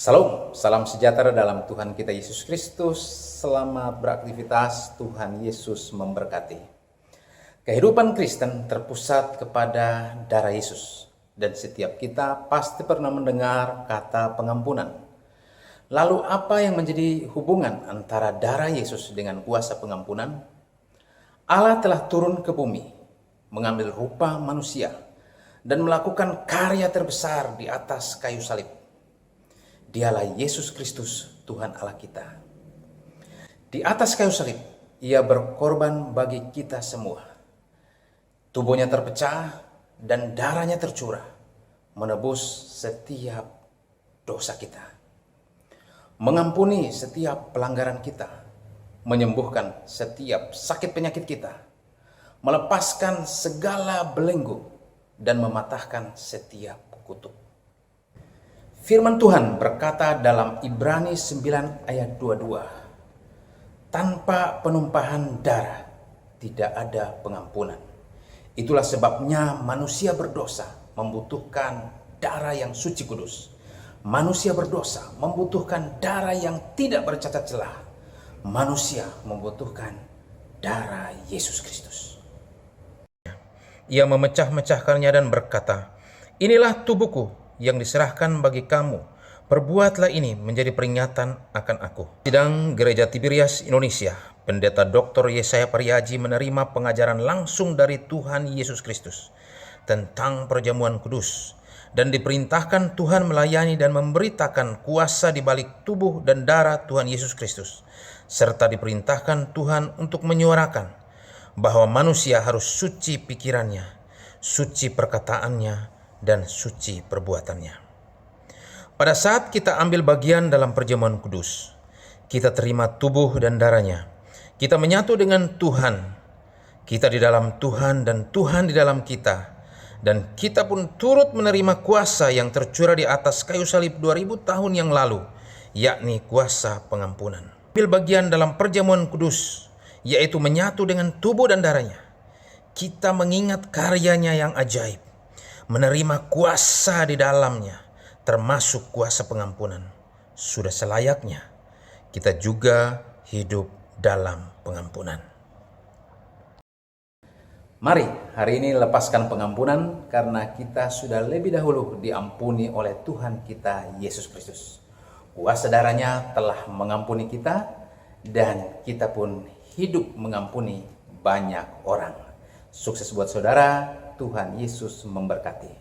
Salam, salam sejahtera dalam Tuhan kita Yesus Kristus. Selamat beraktivitas, Tuhan Yesus memberkati. Kehidupan Kristen terpusat kepada darah Yesus. Dan setiap kita pasti pernah mendengar kata pengampunan. Lalu apa yang menjadi hubungan antara darah Yesus dengan kuasa pengampunan? Allah telah turun ke bumi, mengambil rupa manusia, dan melakukan karya terbesar di atas kayu salib. Dialah Yesus Kristus, Tuhan Allah kita. Di atas kayu salib, Ia berkorban bagi kita semua. Tubuhnya terpecah dan darahnya tercurah, menebus setiap dosa kita. Mengampuni setiap pelanggaran kita, menyembuhkan setiap sakit penyakit kita, melepaskan segala belenggu, dan mematahkan setiap kutuk. Firman Tuhan berkata dalam Ibrani 9 ayat 22, tanpa penumpahan darah tidak ada pengampunan. Itulah sebabnya manusia berdosa membutuhkan darah yang suci kudus. Manusia berdosa membutuhkan darah yang tidak bercacat celah. Manusia membutuhkan darah Yesus Kristus. Ia memecah-mecahkannya dan berkata, inilah tubuhku yang diserahkan bagi kamu, perbuatlah ini menjadi peringatan akan aku. Sidang Gereja Tiberias Indonesia, Pendeta Dr. Yesaya Pariaji menerima pengajaran langsung dari Tuhan Yesus Kristus tentang perjamuan kudus, dan diperintahkan Tuhan melayani dan memberitakan kuasa di balik tubuh dan darah Tuhan Yesus Kristus, serta diperintahkan Tuhan untuk menyuarakan bahwa manusia harus suci pikirannya, suci perkataannya, dan suci perbuatannya. Pada saat kita ambil bagian dalam perjamuan kudus, kita terima tubuh dan darahnya. Kita menyatu dengan Tuhan. Kita di dalam Tuhan dan Tuhan di dalam kita. Dan kita pun turut menerima kuasa yang tercurah di atas kayu salib 2000 tahun yang lalu, yakni kuasa pengampunan. Ambil bagian dalam perjamuan kudus, yaitu menyatu dengan tubuh dan darahnya. Kita mengingat karyanya yang ajaib, menerima kuasa di dalamnya, termasuk kuasa pengampunan. Sudah selayaknya kita juga hidup dalam pengampunan. Mari hari ini lepaskan pengampunan karena kita sudah lebih dahulu diampuni oleh Tuhan kita Yesus Kristus. Kuasa darahnya telah mengampuni kita dan kita pun hidup mengampuni banyak orang. Sukses buat saudara. Tuhan Yesus memberkati.